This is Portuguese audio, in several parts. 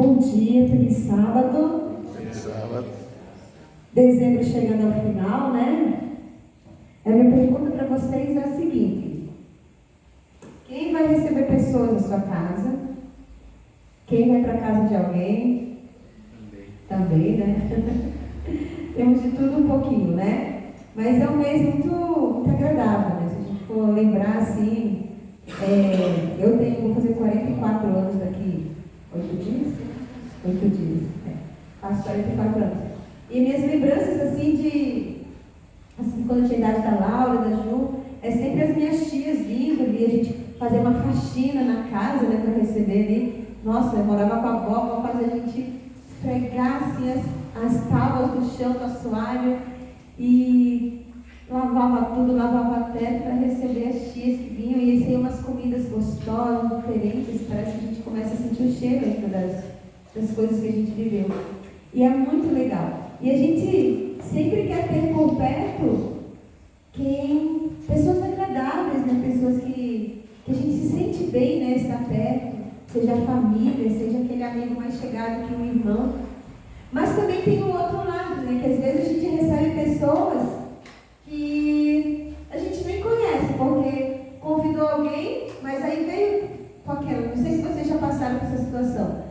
Bom dia, feliz sábado. Feliz sábado. Dezembro chegando ao final, né? A minha pergunta para vocês é a seguinte: quem vai receber pessoas na sua casa? Quem vai para a casa de alguém? Também, né? Temos de tudo um pouquinho, né? Mas é um mês muito agradável, né? Se a gente for lembrar assim, vou fazer 44 anos daqui 8 dias? 8 dias, faço 44 anos. E minhas lembranças assim quando eu tinha a idade da Laura, da Ju, é sempre as minhas tias vindo ali, a gente fazer uma faxina na casa, né, para receber ali. Nossa, eu morava com a avó fazia a gente esfregar assim, as tábuas do chão com assoalho e lavava tudo, lavava teto para receber as tias que vinham, e aí saiam umas comidas gostosas, diferentes, parece que a gente começa a sentir o cheiro ainda das coisas que a gente viveu. E é muito legal. E a gente sempre quer ter por perto pessoas agradáveis, né? Pessoas que a gente se sente bem, né? Estar perto, seja a família, seja aquele amigo mais chegado que um irmão. Mas também tem o outro lado, né? Que às vezes a gente recebe pessoas que a gente nem conhece, porque convidou alguém, mas aí veio com aquela. Não sei se vocês já passaram por essa situação.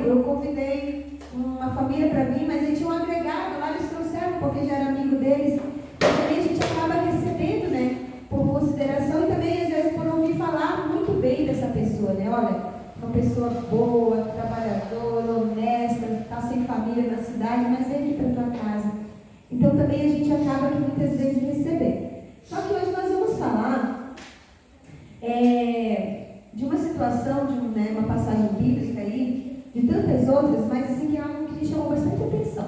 Eu convidei uma família para vir, mas aí tinha um agregado lá, eles trouxeram, porque já era amigo deles. E também a gente acaba recebendo, né, por consideração e também às vezes por ouvir falar muito bem dessa pessoa, né? Olha, uma pessoa boa, trabalhadora, honesta, está sem família na cidade, mas vem aqui para tua casa. Então também a gente acaba que muitas vezes receber. Só que hoje nós vamos falar de uma situação, uma passagem bíblica aí, de tantas outras, mas assim que é algo que me chamou bastante atenção.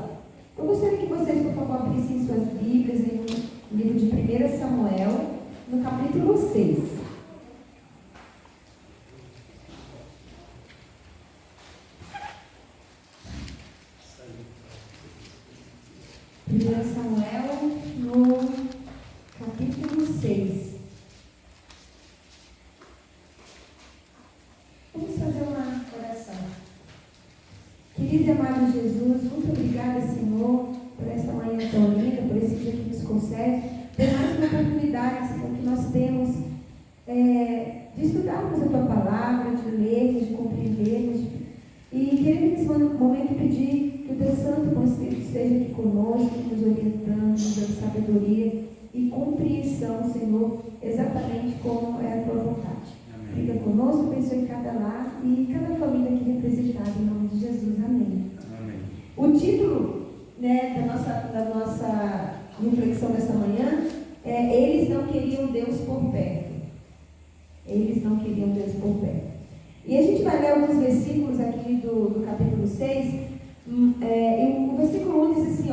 Eu gostaria que vocês, por favor, abrissem suas Bíblias no livro de 1 Samuel, no capítulo 6. 1 Samuel, no capítulo 6. Vamos fazer uma oração. Querido e amado Jesus, muito obrigada, Senhor, por esta manhã tão linda, por esse dia que nos concede, por mais uma oportunidade, Senhor, que nós temos de estudarmos a Tua palavra, de lermos, de compreendermos. E queremos nesse momento pedir que o Teu Santo Conselho esteja aqui conosco, nos orientando, nos dando sabedoria e compreensão, Senhor, exatamente como é a Tua vontade. Fica conosco, abençoe cada lar e cada família aqui representada, em nome de Jesus. Amém. Amém. O título, né, da nossa reflexão desta manhã é: Eles não queriam Deus por perto. Eles não queriam Deus por perto. E a gente vai ler alguns versículos aqui do capítulo 6. O versículo 1 diz assim,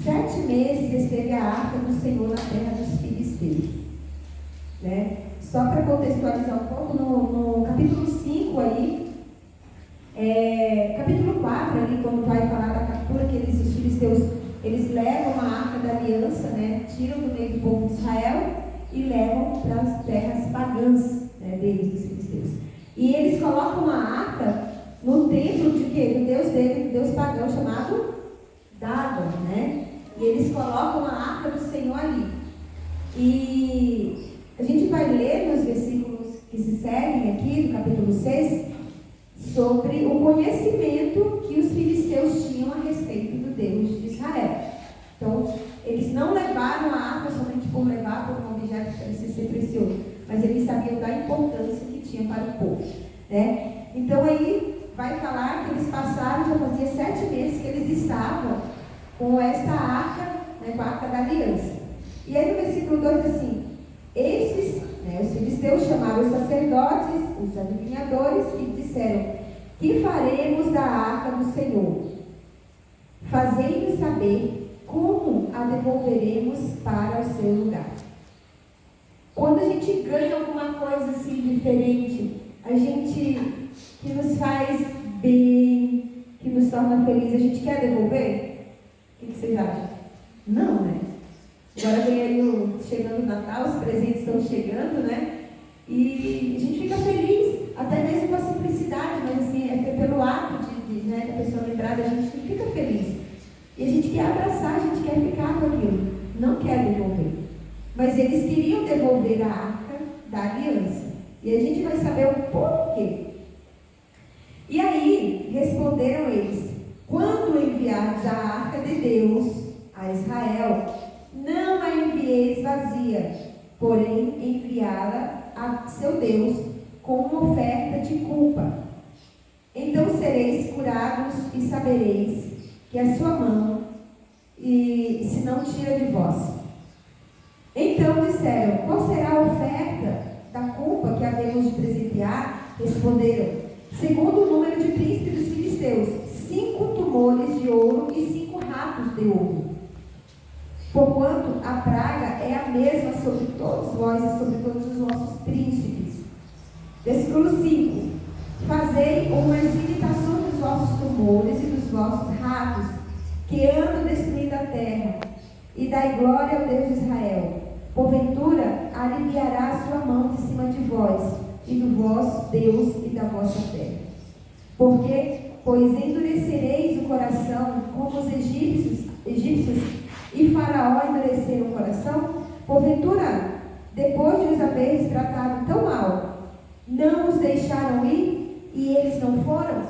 7 meses esteve a arca do Senhor na terra dos filisteus. Né? Só para contextualizar um pouco, no capítulo 5 aí, capítulo 4 ali, quando vai falar da captura, que os filisteus, eles levam a arca da aliança, né? Tiram do meio do povo de Israel e levam para as terras pagãs, né, deles, dos filisteus. E eles colocam a arca no templo de quê? Do Deus dele, do Deus pagão chamado Dagon, né? E eles colocam a arca do Senhor ali. E a gente vai ler nos versículos que se seguem aqui, do capítulo 6, sobre o conhecimento que os filisteus tinham a respeito do Deus de Israel. Então, eles não levaram a arca somente por levar por um objeto que parecia ser precioso, mas eles sabiam da importância que tinha para o povo. Né? Então, aí vai falar que eles passaram, já fazia 7 meses que eles estavam com esta arca, né, com a arca da aliança. E aí no versículo 2 diz assim: estes, os filisteus chamaram os sacerdotes, os adivinhadores, e disseram: que faremos da arca do Senhor? Fazei-nos saber como a devolveremos para o seu lugar. Quando a gente ganha alguma coisa assim diferente, que nos faz bem, que nos torna feliz, a gente quer devolver? O que vocês acham? Não, né? Agora vem aí chegando o Natal, os presentes estão chegando, né? E a gente fica feliz, até mesmo com a simplicidade felicidade, mas assim, é pelo ato né, da pessoa lembrada, a gente fica feliz. E a gente quer abraçar, a gente quer ficar com aquilo, não quer devolver. Mas eles queriam devolver a arca da aliança. E a gente vai saber o porquê. E aí, responderam eles: quando enviardes a arca de Deus a Israel, não a envieis vazia, porém enviá-la a seu Deus com uma oferta de culpa. Então sereis curados e sabereis que a sua mão e se não tira de vós. Então disseram: qual será a oferta da culpa que havemos de presentear? Responderam: segundo o número de príncipes dos filisteus, 5 tumores de ouro e 5 ratos de ouro. Porquanto a praga é a mesma sobre todos vós e sobre todos os vossos príncipes. Versículo 5: fazei umas imitações dos vossos tumores e dos vossos ratos, que andam destruindo a terra, e dai glória ao Deus de Israel. Porventura aliviará a sua mão de cima de vós, e do vosso Deus e da vossa terra. Porque, pois endurecereis o coração, como os egípcios e Faraó endureceram o coração, porventura, depois de os haveres tratado tão mal, não os deixaram ir, e eles não foram?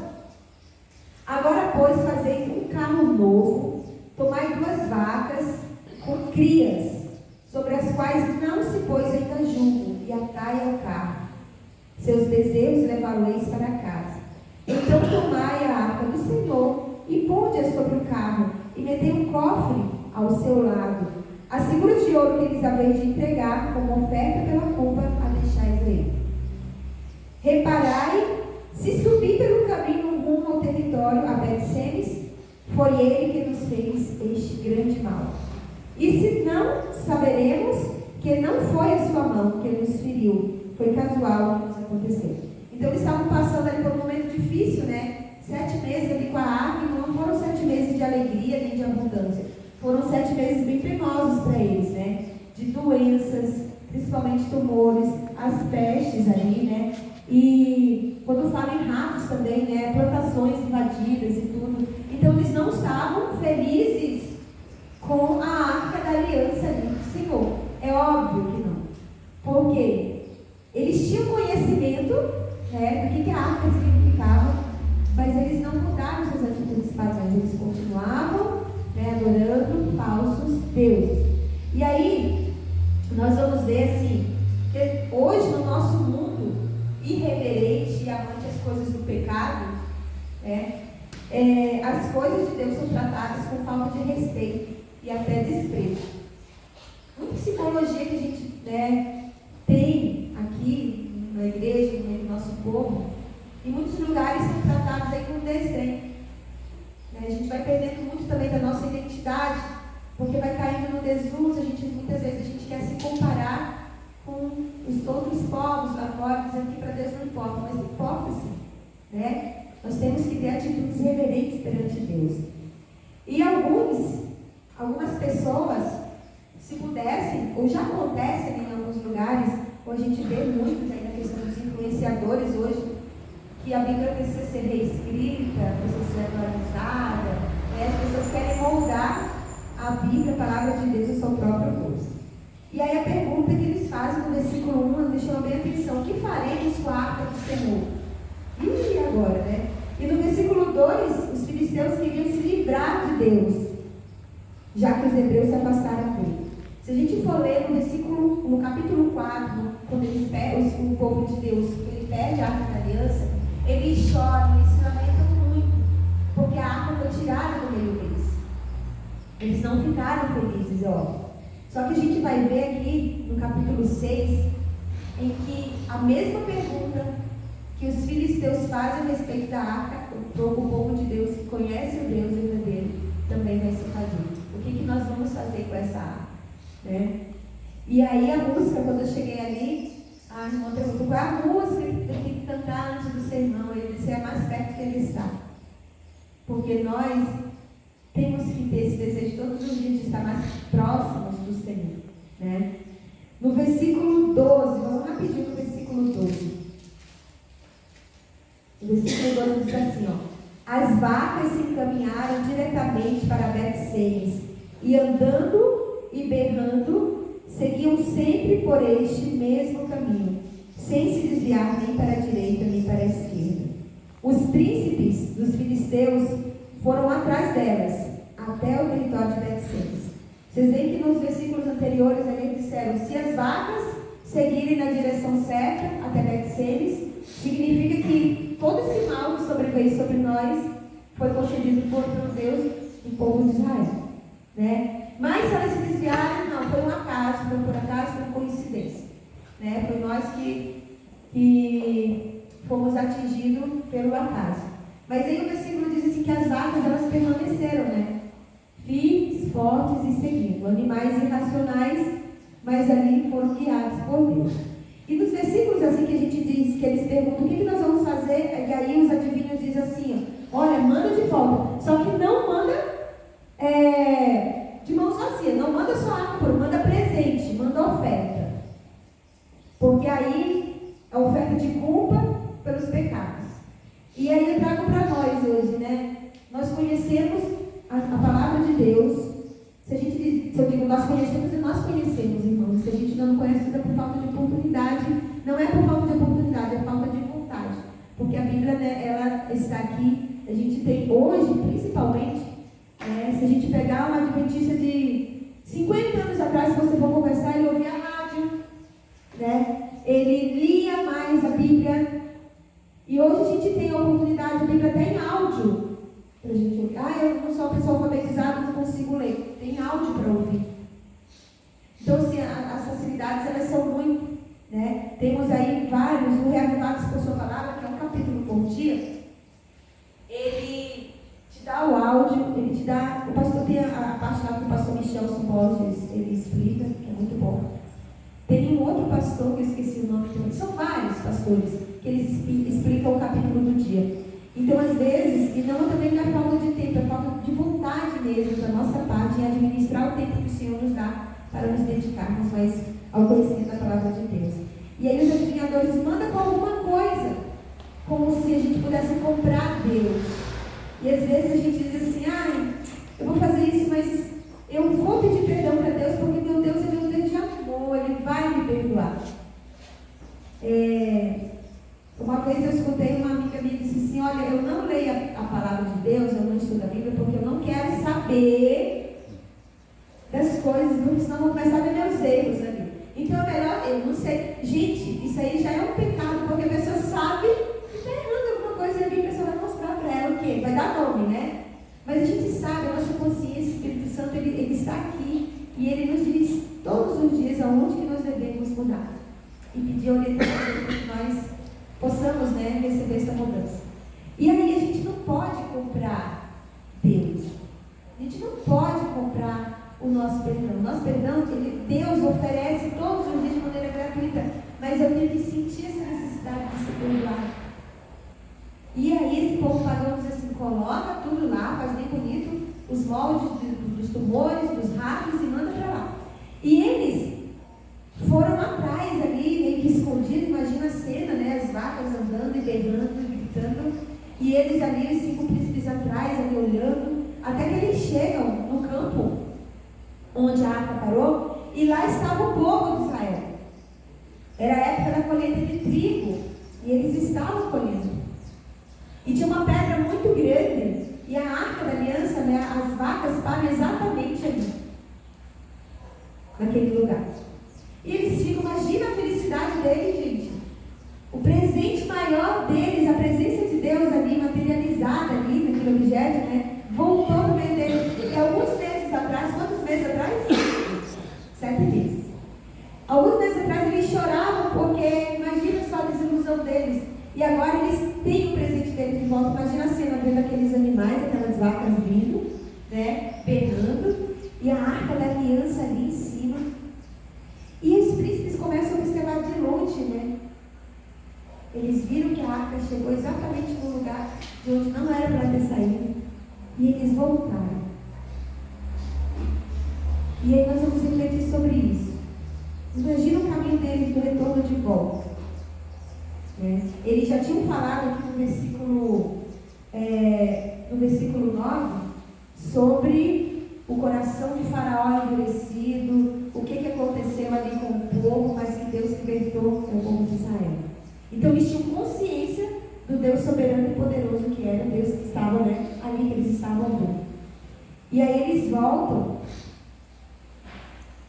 Agora, pois, fazeis um carro novo, tomai 2 vacas com crias, sobre as quais não se pôs ainda jugo, e atai ao carro. Seus bezerros levareis para casa. Então tomai a arca do Senhor, e ponde-a sobre o carro, e metei um cofre ao seu lado. As figuras de ouro que eles haveis de entregar, como oferta pela culpa, a deixais aí. Reparai, se subir pelo caminho rumo ao território a Bet-Semes, foi ele que nos fez este grande mal. E se não, saberemos que não foi a sua mão que nos feriu, foi casual o que nos aconteceu. Então eles estavam passando ali por um momento difícil, né? 7 meses ali com a arca, e não foram 7 meses de alegria nem de abundância. Foram 7 meses bem penosos para eles, né? De doenças, principalmente tumores, as pestes ali, né? E quando fala em ratos também, né? Plantações invadidas e tudo. Então eles não estavam felizes com a arca da aliança ali do Senhor. É óbvio que não. Por quê? Eles tinham conhecimento, né, do que a arca significava, mas eles não mudaram suas atitudes padrões. Eles continuavam, né, adorando falsos deuses. E aí, nós vamos ver assim, que hoje no nosso mundo irreverente e amante às coisas do pecado, né, as coisas de Deus são tratadas com falta de respeito e até desprezo. Muita psicologia que a gente, né, tem aqui na igreja, no meio do nosso povo, em muitos lugares são tratados aí com desdém. A gente vai perdendo muito também da nossa identidade, porque vai caindo no desuso. Muitas vezes a gente quer se comparar com os outros povos lá fora, dizendo que para Deus não importa, mas importa sim, né? Nós temos que ter atitudes reverentes perante Deus. E algumas pessoas, se pudessem, ou já acontecem em alguns lugares, ou a gente vê muitos aí na questão dos influenciadores hoje, que a Bíblia precisa ser reescrita, precisa ser atualizada, né? As pessoas querem moldar a Bíblia, a palavra de Deus, a sua própria coisa. E aí a pergunta que eles fazem no versículo 1, me chama bem a atenção: o que faremos com a arca do Senhor? E agora, né? E no versículo 2, os filisteus queriam se livrar de Deus, já que os hebreus se afastaram dele. Se a gente for ler no capítulo 4, quando eles perdem, o povo de Deus, ele perde a arca da aliança, eles choram, eles se lamentam muito, porque a arca foi tirada do meio deles. Eles não ficaram felizes, ó. Só que a gente vai ver aqui no capítulo 6, em que a mesma pergunta que os filisteus fazem a respeito da arca, o povo de Deus que conhece o Deus verdadeiro também vai se fazer. O que nós vamos fazer com essa arca? Né? E aí a música, quando eu cheguei ali, a irmã perguntou qual é a música que eu tenho que cantar antes do sermão. Ele disse: é mais perto que ele está. Porque nós temos que ter esse desejo todos os dias de estar mais próximos do Senhor. Né? No versículo 12, vamos rapidinho no versículo 12. No vacas se encaminharam diretamente para Bet-Semes, e andando e berrando, seguiam sempre por este mesmo caminho, sem se desviar nem para a direita nem para a esquerda. Os príncipes dos filisteus foram atrás delas, até o território de Bet-Semes. Vocês veem que nos versículos anteriores ali disseram, se as vacas seguirem na direção certa até Bet-Semes, significa que todo esse mal que sobreveio sobre nós foi concedido por Deus do povo de Israel, né? Mas se elas se desviaram, não, foi um acaso, foi por acaso, foi coincidência, né? Foi nós que fomos atingidos pelo acaso. Mas aí o versículo diz assim que as vacas, elas permaneceram, né? Firmes, fortes e seguindo. Animais irracionais, mas ali foram guiados por Deus. E nos versículos assim que a gente diz, que eles perguntam o que nós vamos fazer, e aí os adivinhos dizem assim, olha, manda de volta, só que não manda de mãos vazias, não manda só água, manda presente, manda oferta. Porque aí a oferta de culpa pelos pecados. E aí eu trago para nós hoje, né? Nós conhecemos a palavra de Deus. Se eu digo nós conhecemos, irmãos. Se a gente não conhece, é por falta de oportunidade. Não é por falta de oportunidade, é falta de vontade. Porque a Bíblia, né, ela está aqui. A gente tem hoje, principalmente, se a gente pegar uma adventista de 50 anos atrás, se você for conversar, ele ouvia a rádio, né? Ele lia mais a Bíblia. E hoje a gente tem a oportunidade, a Bíblia tem áudio para a gente ouvir. Eu não sou uma pessoa alfabetizada, não consigo ler. Tem áudio para ouvir. Então, assim, as facilidades, elas são muito, né? Temos aí vários, o Reavivados por Sua Palavra, que é um capítulo por dia. Ele te dá o áudio, ele te dá... O pastor tem a parte lá que o pastor Michel Borges, ele explica, que é muito bom. Tem um outro pastor, que eu esqueci o nome também. São vários pastores que eles explicam o capítulo do dia. Então, às vezes, e não também não é falta de tempo, é falta de vontade mesmo da nossa parte em administrar o tempo que o Senhor nos dá para nos dedicarmos mais ao conhecimento da palavra de Deus. E aí os adivinhadores mandam com alguma coisa, como se a gente pudesse comprar Deus. E às vezes a gente diz assim, eu vou fazer isso, mas eu vou pedir perdão para Deus, porque meu Deus é meu Deus de amor, Ele vai me perdoar. Uma vez eu escutei uma amiga minha disse assim, olha, eu não leio a palavra de Deus, eu não estudo a Bíblia, porque eu não quero saber das coisas, porque senão eu vou começar a ver meus erros ali. Então é melhor, eu não sei. Gente, isso aí já é um pecado, porque a pessoa sabe que está errando alguma coisa e a Bíblia só vai mostrar para ela o quê? Vai dar nome, né? Mas a gente sabe, a nossa consciência, o Espírito Santo, ele está aqui e ele nos diz todos os dias aonde que nós devemos mudar. E pedir orientação para que nós possamos, né, receber essa mudança. E aí a gente não pode comprar Deus. A gente não pode comprar o nosso perdão. O nosso perdão, Deus oferece todos os dias de maneira gratuita. Mas eu tenho que sentir essa necessidade de ser perdoado. E aí esse povo pagão diz assim, coloca tudo lá, faz bem bonito, os moldes dos tumores, dos ratos e manda para lá. E eles foram atrás ali, meio que escondidos, imagina a cena, né? As vacas andando e berrando e gritando. E eles ali, os 5 príncipes atrás, ali olhando, até que eles chegam no campo onde a arca parou, e lá estava o povo de Israel. Era a época da colheita de trigo, e eles estavam colhendo. E tinha uma pedra muito grande, e a arca da aliança, né? As vacas param exatamente ali, naquele lugar. E eles ficam, imagina a felicidade deles, gente. O presente maior deles, a presença de Deus ali, materializada ali naquele objeto, né? Voltou para o meio deles. E alguns meses atrás, quantos meses atrás? 7 meses. Alguns meses atrás eles choravam porque, imagina só a desilusão deles. E agora eles têm o presente deles de volta. Imagina a cena vendo aqueles animais, aquelas vacas vindo, né? Berrando. E a arca da aliança ali em cima. E os príncipes começam a observar de longe, né? Eles viram que a arca chegou exatamente no lugar de onde não era para ter saído. E eles voltaram. E aí nós vamos refletir sobre isso. Imagina o caminho deles do retorno de volta. Eles já tinham falado aqui no versículo no versículo 9, sobre o coração de Faraó endurecido, o que aconteceu ali com o povo, mas que Deus libertou o povo de Israel. Então eles tinham consciência do Deus soberano e poderoso que era, Deus que estava, ali, que eles estavam vendo. E aí eles voltam.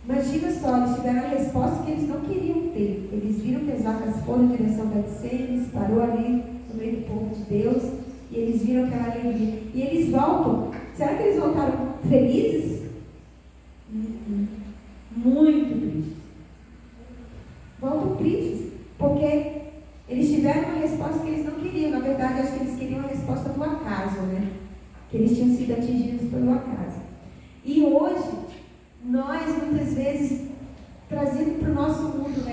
Imagina só, eles tiveram a resposta que eles não queriam ter. Eles viram que as vacas foram em direção a Betsemes, parou ali no meio do povo de Deus, e eles viram aquela alegria. E eles voltam. Será que eles voltaram felizes? Muito tristes. Voltam tristes, porque eles tiveram uma resposta que eles não queriam. Na verdade, acho que eles queriam a resposta do acaso, que eles tinham sido atingidos pelo acaso. E hoje, nós muitas vezes, trazido para o nosso mundo,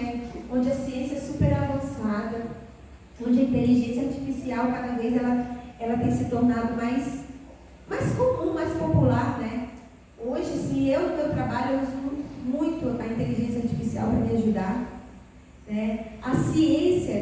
onde a ciência é super avançada, onde a inteligência artificial cada vez ela tem se tornado mais comum, mais popular, Hoje, assim, eu no meu trabalho eu uso muito a inteligência artificial para me ajudar, A ciência,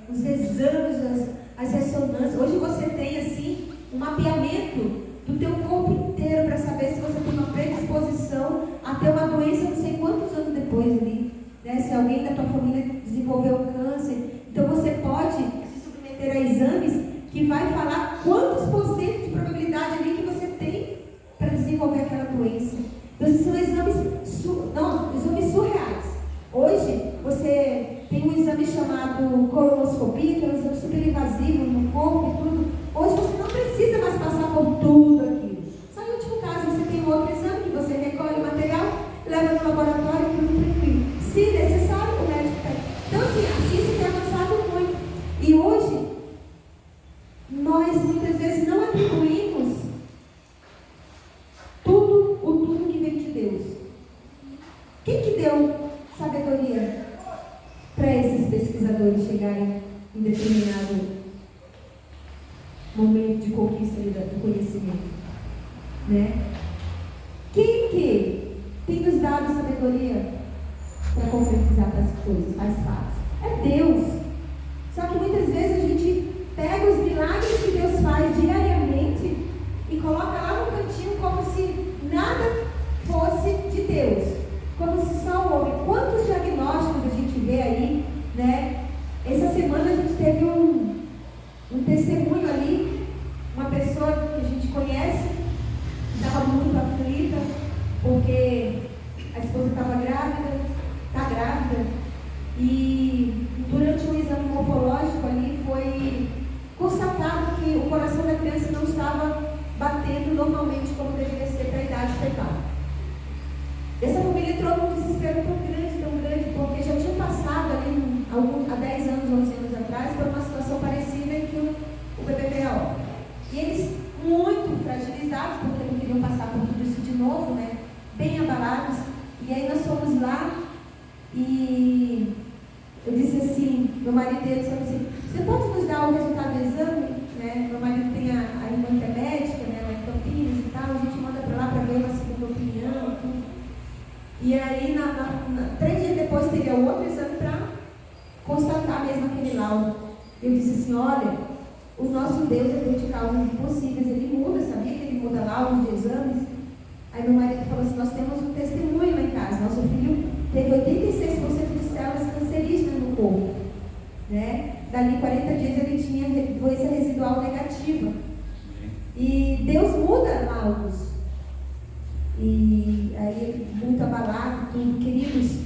Os exames, as ressonâncias. Hoje você tem, assim, um mapeamento do teu corpo inteiro para saber se você tem uma predisposição a ter uma doença não sei quantos anos depois ali, Se alguém da tua família desenvolveu câncer. Então você pode se submeter a exames que vai falar quantos por cento de probabilidade ali que você tem para desenvolver aquela doença. Então esses são exames surreais. Hoje você tem um exame chamado colonoscopia, que é um exame super invasivo no corpo e tudo. Hoje você não precisa mais passar por tudo aquilo. Só em último caso você tem um outro exame que você recolhe o material, leva no laboratório e tudo tranquilo. Se necessário, o médico pede. Então assim, a ciência tem avançado muito. E hoje, nós muitas vezes não atribuímos tudo que vem de Deus. Quem que deu sabedoria para esses pesquisadores chegarem em determinado momento de conquista do conhecimento? Quem que tem nos dado sabedoria para concretizar as coisas mais fáceis? É Deus. Só que muitas vezes a gente pega os milagres que Deus faz diariamente e coloca lá no cantinho como se nada fosse de Deus, como se só o homem. Quantos diagnósticos a gente vê aí, Essa semana a gente teve um testemunho ali, uma pessoa que a gente conhece, estava muito aflita, porque a esposa estava grávida, está grávida, e durante um exame morfológico ali foi constatado que o coração da criança não estava batendo normalmente como deveria ser para a idade fetal. Essa família entrou num desespero tão grande, porque já tinha passado ali há 10 anos, 11 anos atrás, por uma situação parecida em que o bebê veio a óbito. E eles, muito fragilizados, porque não queriam passar por tudo isso de novo, bem abalados. E aí nós fomos lá e eu disse assim, meu marido disse assim, você pode nos dar o resultado do exame? Meu marido tem a irmã que é médica, lá em Campinas e tal, a gente manda para lá para ver uma segunda opinião, tudo. E aí, 3 dias depois, teria outro exame para constatar mesmo aquele laudo. Eu disse assim, olha, o nosso Deus é Deus de causas impossíveis, Ele muda, sabia que Ele muda laudos de exames? Aí meu marido falou assim, nós temos um testemunho lá em casa, nosso filho teve 86% de células cancerígenas no corpo, Dali 40 dias ele tinha doença residual negativa. E Deus muda laudos. E aí, muito abalado, tudo, queridos,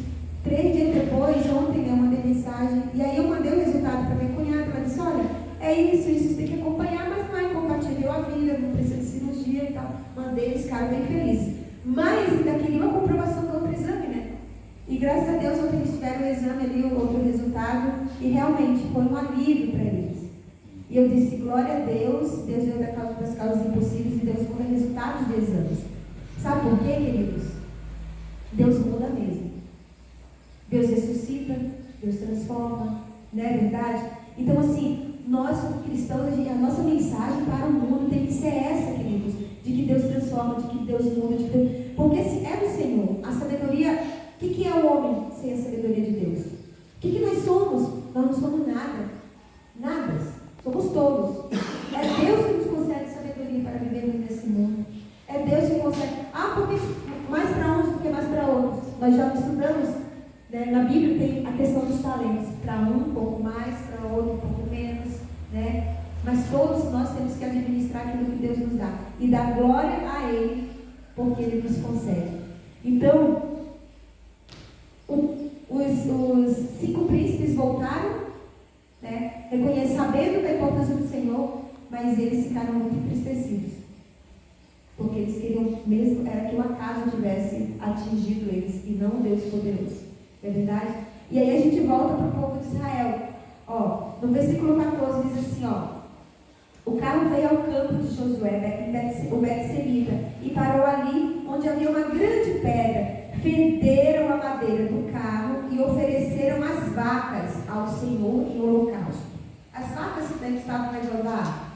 3 dias depois, ontem eu mandei mensagem, e aí eu mandei o resultado para minha cunhada, ela disse, olha, é isso, você tem que acompanhar, mas não é incompatível a vida, não precisa de cirurgia e tal. Mandei, eles ficaram bem felizes. Mas ainda queria uma comprovação do outro exame, E graças a Deus, ontem eles tiveram o exame ali, o outro resultado, e realmente foi um alívio para eles. E eu disse, glória a Deus, Deus deu das causas impossíveis e Deus muda resultados de exames. Sabe por quê, queridos? Deus muda mesmo. Deus ressuscita, Deus transforma, não é verdade? Então, assim, nós como cristãos, a nossa mensagem para o mundo tem que ser essa, queridos, de que Deus transforma, de que Deus muda, porque se é do Senhor, a sabedoria, o que é o homem sem a sabedoria de Deus? O que nós somos? Nós não somos nada, somos tolos. É Deus que Na Bíblia tem a questão dos talentos, para um pouco mais, para outro um pouco menos, né? Mas todos nós temos que administrar aquilo que Deus nos dá e dar glória a Ele, porque Ele nos concede. Então, os 5 príncipes voltaram, né? Sabendo da importância do Senhor, mas eles ficaram muito entristecidos, porque eles queriam mesmo, era que o acaso tivesse atingido eles e não Deus poderoso. É verdade? E aí a gente volta para o povo de Israel. No versículo 14 diz assim, o carro veio ao campo de Josué, o Bet-Semida, e parou ali onde havia uma grande pedra. Fenderam a madeira do carro e ofereceram as vacas ao Senhor em holocausto. As vacas que estavam levando a arca.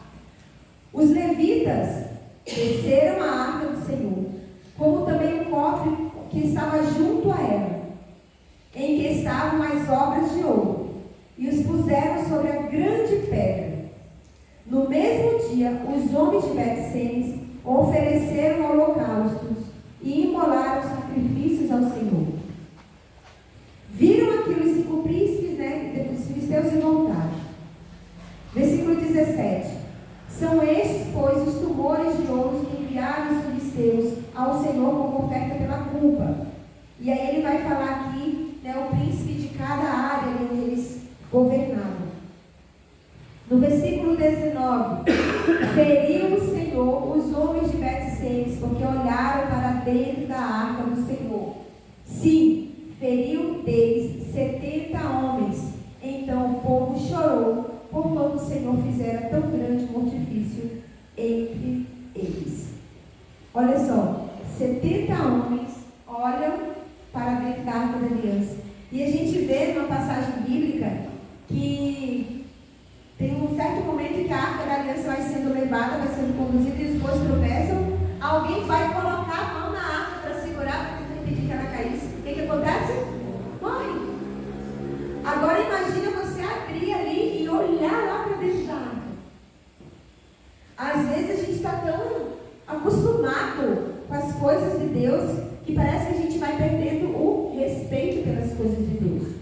Os levitas desceram a arca do Senhor, como também o cofre que estava junto a ela, em que estavam as obras de ouro, e os puseram sobre a grande pedra. No mesmo dia, os homens de Bet-Semes ofereceram holocaustos e imolaram sacrifícios ao Senhor. Viram aquilo os 5 príncipes, dos filisteus, e voltaram. Versículo 17. São estes, pois, os tumores de ouro que enviaram os filisteus ao Senhor como oferta pela culpa. E aí ele vai falar aqui, o príncipe de cada área onde eles governavam. No versículo 19, feriu o Senhor os homens de Bet-Semes, porque olharam para dentro da arca do Senhor. Sim, feriu deles 70 homens. Então o povo chorou, porquanto o Senhor fizera tão grande mortifício entre eles. Olha só, 70 homens olham para dentro da arca da aliança. E a gente vê numa passagem bíblica que tem um certo momento em que a arca da aliança vai sendo levada, vai sendo conduzida e os bois tropeçam. Alguém vai colocar a mão na arca para segurar, para tentar impedir que ela caísse. O que acontece? Morre. Agora imagina você abrir ali e olhar lá para dentro da arca. Às vezes a gente está tão acostumado com as coisas de Deus que parece que a gente vai perdendo o respeito pelas coisas de Deus.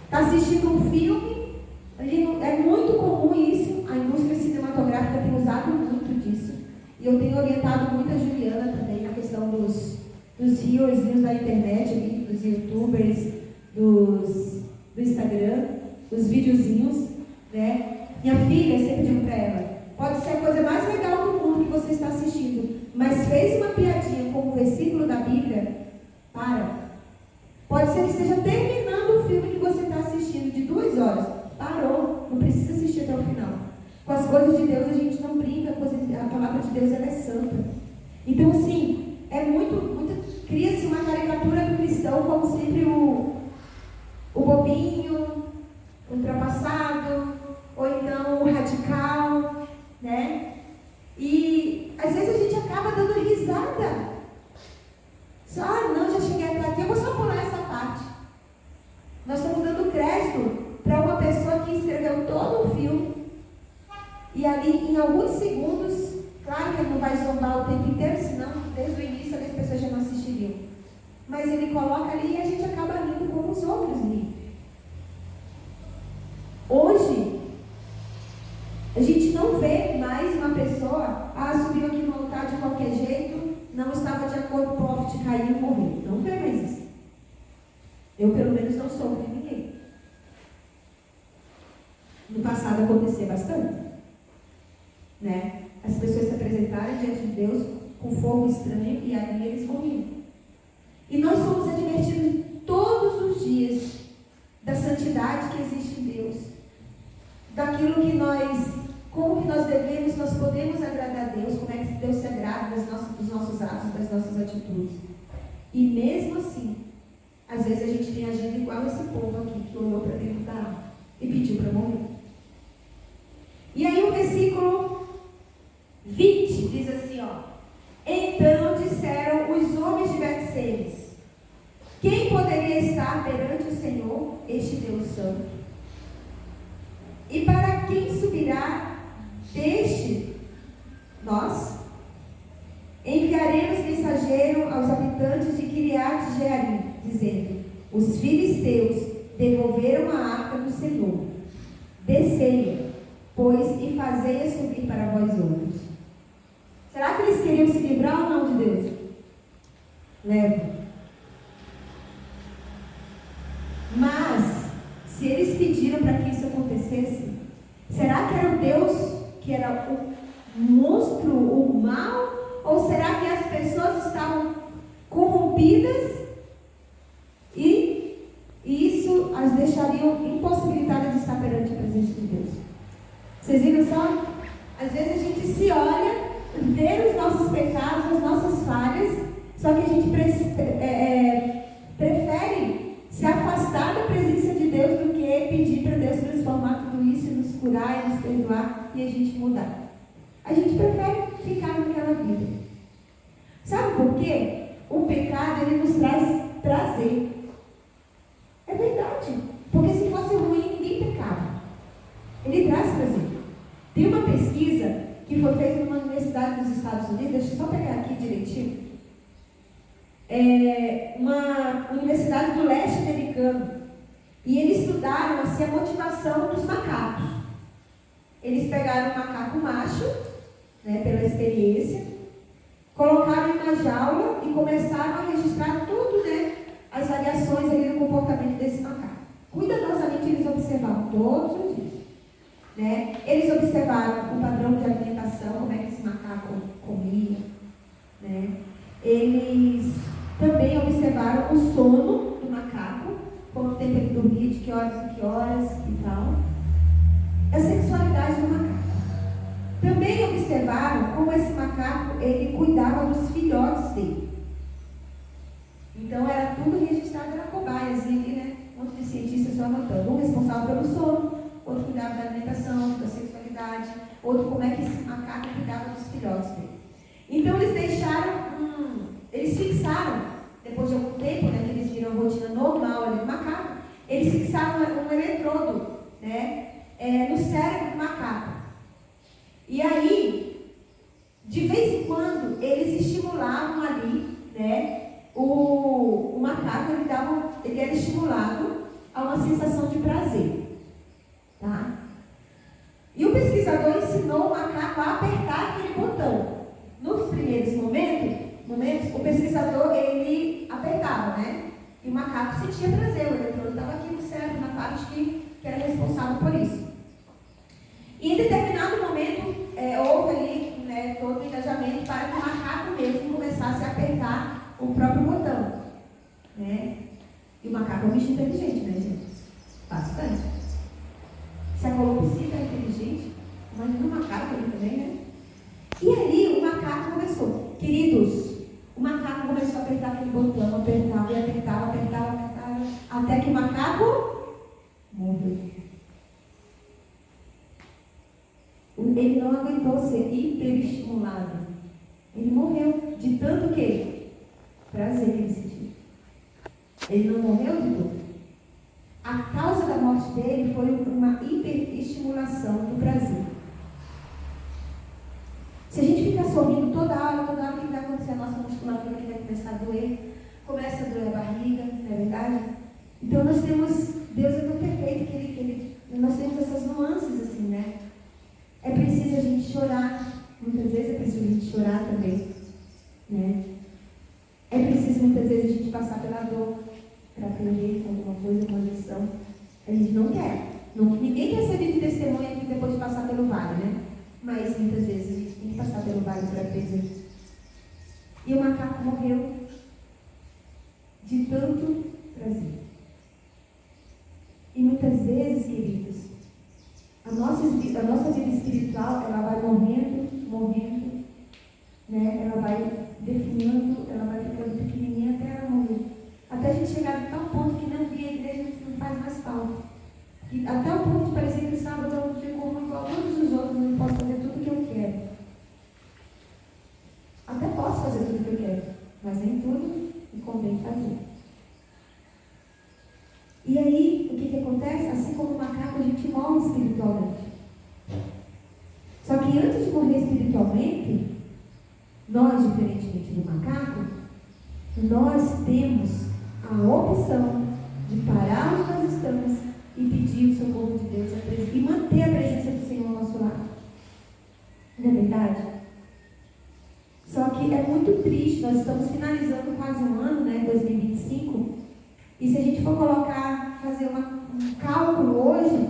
Está assistindo um filme, é muito comum isso, a indústria cinematográfica tem usado muito disso. E eu tenho orientado muito a Juliana também na questão dos riozinhos da internet, dos youtubers, do Instagram, os videozinhos, né? Minha filha, sempre digo para ela, pode ser a coisa mais legal do mundo que você está assistindo, mas fez uma piadinha com o versículo da Bíblia, para. Pode ser que esteja terminando o filme que você está assistindo de 2 horas. Parou, não precisa assistir até o final. Com as coisas de Deus a gente não brinca, a palavra de Deus ela é santa. Então assim, cria-se uma caricatura do cristão como sempre o bobinho, o ultrapassado, ou então o radical, né? E às vezes a gente acaba dando risada. Não, já cheguei até aqui, eu vou só pular essa parte. Nós estamos dando crédito para uma pessoa que escreveu todo o filme e ali em alguns segundos, claro que ele não vai zombar o tempo inteiro, senão desde o início as pessoas já não assistiriam. Mas ele coloca ali e a gente acaba rindo como os outros riem. Hoje, a gente não vê mais uma pessoa, subiu aqui no altar de qualquer jeito, não estava de acordo com o off, caiu e morreu. Não vê mais isso. Eu, pelo menos, não soube de ninguém. No passado acontecia bastante, né? As pessoas se apresentarem diante de Deus com fogo estranho e ali eles morriam. E nós somos advertidos todos os dias da santidade que existe em Deus, daquilo que como que nós devemos, nós podemos agradar a Deus, como é que Deus se agrada dos nossos atos, das nossas atitudes. E mesmo assim, às vezes a gente tem agido igual esse povo aqui, que olhou para dentro da arca e pediu para morrer. E aí o versículo 20 diz assim, então disseram os homens de Bet-Semes, quem poderia estar perante o Senhor, este Deus Santo? E para quem subirá deste nós? Enviaremos mensageiro aos habitantes de Kiriat Jearim, os filisteus devolveram a arca do Senhor. Descei, pois, e fazei-a subir para vós outros. Será que eles queriam se livrar ou não de Deus? Leva. Mas, se eles pediram para que isso acontecesse, será que era o Deus que era o monstro, o mal? Ou será que as pessoas estavam corrompidas e isso as deixariam impossibilitadas de estar perante a presença de Deus? Vocês viram só? Às vezes a gente se olha, vê os nossos pecados, as nossas falhas, só que a gente prefere se afastar da presença de Deus do que pedir para Deus transformar tudo isso e nos curar e nos perdoar e a gente mudar. A gente prefere ficar naquela vida. Sabe por quê? O pecado, ele nos traz prazer. É verdade. Porque se fosse ruim, ninguém pecava. Ele traz prazer. Tem uma pesquisa que foi feita numa universidade dos Estados Unidos, deixa eu só pegar aqui direitinho. Uma universidade do leste americano. E eles estudaram assim, a motivação dos macacos. Eles pegaram um macaco macho, né, pela experiência, colocaram em uma jaula e começaram a registrar tudo, né, as variações ali no comportamento desse macaco. Cuidadosamente eles observavam todos os dias. Né? Eles observaram o padrão de alimentação, como é que esse macaco comia. Né? Eles também observaram o sono do macaco, quanto tempo ele dormia, de que horas e tal. A sexualidade do macaco. Também observaram como esse macaco ele cuidava dos filhotes dele. Então era tudo registrado na cobaia, ali, né? Um monte de cientistas só anotando. Um responsável pelo sono, outro cuidava da alimentação, da sexualidade, outro como é que esse macaco cuidava dos filhotes dele. Então eles fixaram, depois de algum tempo, né, que eles viram a rotina normal ali do macaco, eles fixaram um eletrodo, né, no cérebro do macaco. E aí, de vez em quando, eles estimulavam ali, né, o macaco, ele era estimulado a uma sensação de prazer. Tá? E o pesquisador ensinou o macaco a apertar aquele botão. Nos primeiros momentos, o pesquisador, ele apertava, né? E o macaco sentia prazer, o eletrodo estava aqui no cérebro, na parte que era responsável por isso. E em determinado momento, houve ali, né, todo o engajamento para que o macaco mesmo começasse a apertar o próprio botão. Né? E o macaco é um bicho inteligente, né, gente? Bastante. Se a calopsita é inteligente, imagina o macaco ali também, né? E aí o macaco começou. Queridos, o macaco começou a apertar aquele botão, apertava, até que o macaco morreu. Ele não aguentou ser hiperestimulado. Ele morreu de tanto que prazer que ele sentiu. Ele não morreu de dor. A causa da morte dele foi uma hiperestimulação do prazer. Se a gente ficar sorrindo toda hora, o que vai acontecer? A nossa musculatura que vai começar a doer, começa a doer a barriga, não é verdade? Então nós temos, Deus é tão perfeito que nós temos essas nuances assim, né? É preciso a gente chorar, muitas vezes é preciso a gente chorar também, né? É preciso muitas vezes a gente passar pela dor para aprender alguma coisa, uma lição. A gente não quer. Ninguém quer servir de testemunha aqui depois de passar pelo vale, né? Mas muitas vezes a gente tem que passar pelo vale para aprender. E o macaco morreu de tanto prazer. E muitas vezes, queridos, a nossa vida espiritual, ela vai morrendo, né? Ela vai definhando, ela vai ficando pequenininha até ela morrer. Até a gente chegar a tal ponto que não via a igreja não faz mais falta. E até o ponto de parecer que o sábado eu fico igual a todos os outros, não posso fazer tudo o que eu quero. Até posso fazer tudo o que eu quero, mas nem tudo me convém fazer. E aí, o que acontece? Assim como o macaco, a gente morre espiritualmente. Só que antes de morrer espiritualmente, nós, diferentemente do macaco, nós temos a opção de parar onde nós estamos e pedir o socorro de Deus e manter a presença do Senhor ao nosso lado. Não é verdade? Só que é muito triste, nós estamos finalizando quase um ano, né, 2025, e se a gente for fazer um cálculo hoje,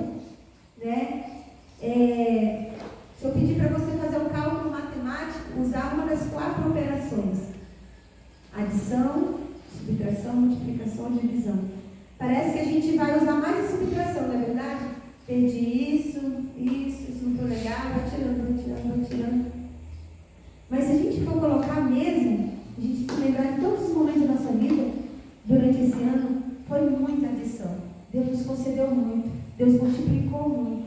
né, se eu pedir para você fazer um cálculo matemático, usar uma das 4 operações: adição, subtração, multiplicação e divisão. Parece que a gente vai usar mais a subtração, não é verdade? Perdi isso não foi legal, vai tirando. Mas se a gente for colocar mesmo, a gente lembrar de todos os momentos da nossa vida, durante esse ano, foi muita adição. Deus nos concedeu muito, Deus multiplicou muito,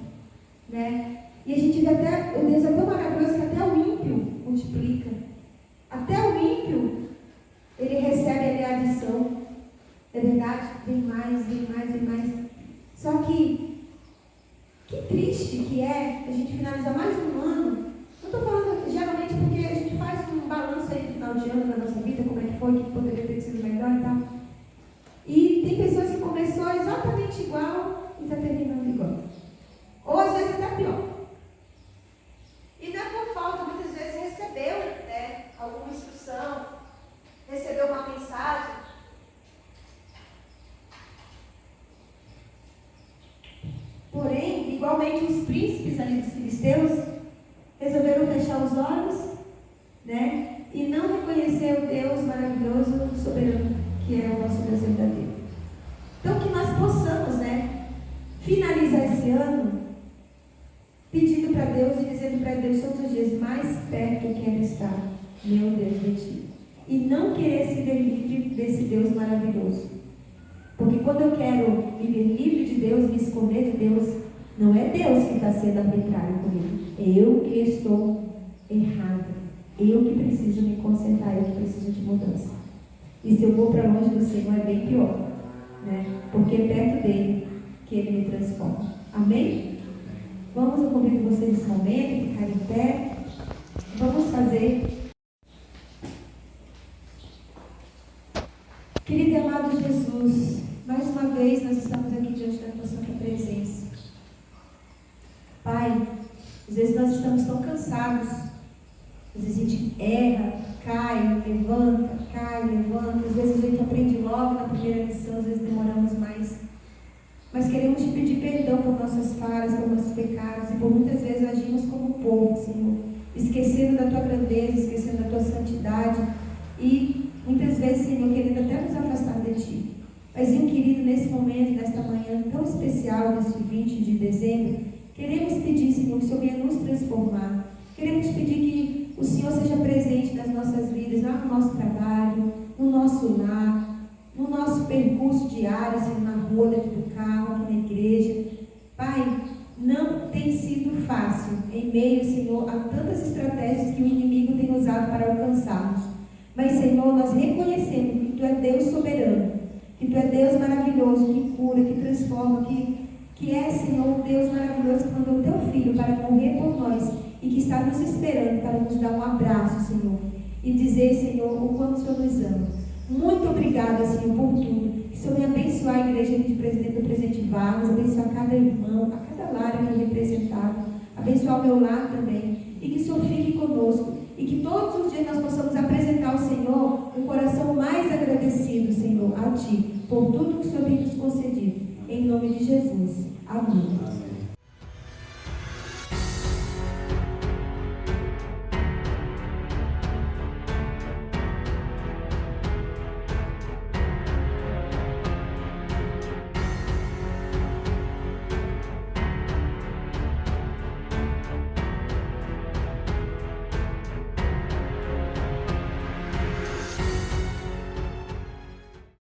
né? E a gente vê até, o Deus é tão maravilhoso que até o ímpio multiplica. Até o ímpio, ele recebe ali a adição. É verdade? Vem mais. Só que triste que é a gente finalizar mais um ano. Não estou falando geralmente porque a gente faz um balanço aí no final de ano da nossa vida, como é que foi, que poderia ter sido melhor e tal. E tem pessoas que começou exatamente igual e está terminando igual. Ou às vezes até pior. E não é por falta, muitas vezes recebeu, né, alguma instrução, recebeu uma mensagem. Porém, igualmente os príncipes ali dos filisteus resolveram fechar os olhos, né, e não reconhecer o Deus maravilhoso, soberano, que é o nosso Deus verdadeiro. Então, que nós possamos, né, finalizar esse ano pedindo para Deus e dizendo para Deus todos os dias: mais perto eu quero estar, meu Deus, de ti. E não querer se ver livre desse Deus maravilhoso. Porque quando eu quero viver livre de Deus, me esconder de Deus, não é Deus que está sendo arbitrário comigo. Eu que estou errada. Eu que preciso me concentrar, eu que preciso de mudança. E se eu vou para longe do Senhor, é bem pior, né? Porque é perto dele que ele me transforma. Amém? Vamos, eu convido vocês nesse momento, ficar em pé. Vamos fazer. Querido e amado Jesus, mais uma vez nós estamos aqui diante da tua santa presença. Pai, às vezes nós estamos tão cansados, às vezes a gente erra, cai, levanta, às vezes a gente aprende logo na primeira lição, às vezes demoramos mais. Mas queremos te pedir perdão por nossas falhas, por nossos pecados, e por muitas vezes agimos como povo, Senhor, esquecendo da tua grandeza, esquecendo da tua santidade, e muitas vezes, Senhor, querendo até nos afastar de ti. Paizinho querido, nesse momento, nesta manhã tão especial, neste 20 de dezembro, queremos pedir, Senhor, que o Senhor venha nos transformar. Queremos pedir que o Senhor seja presente nas nossas vidas, lá no nosso trabalho, no nosso lar, no nosso percurso diário, Senhor, na rua, dentro do carro, aqui na igreja. Pai, não tem sido fácil, em meio, Senhor, a tantas estratégias que o inimigo tem usado para alcançarmos. Mas, Senhor, nós reconhecemos que Tu é Deus soberano, que Tu é Deus maravilhoso, que cura, que transforma, que é, Senhor, Deus maravilhoso que mandou o Teu Filho para morrer por nós e que está nos esperando para nos dar um abraço, Senhor, e dizer, Senhor, o quanto o Senhor nos ama. Muito obrigada, Senhor, por tudo. Que o Senhor venha abençoar a igreja de Presidente do Presidente Vargas, abençoar cada irmão, a cada lar aqui representado, abençoar o meu lar também, e que o Senhor fique conosco, e que todos os dias nós possamos apresentar ao Senhor um coração mais agradecido, Senhor, a Ti, por tudo que o Senhor tem nos concedido. Em nome de Jesus. Amém.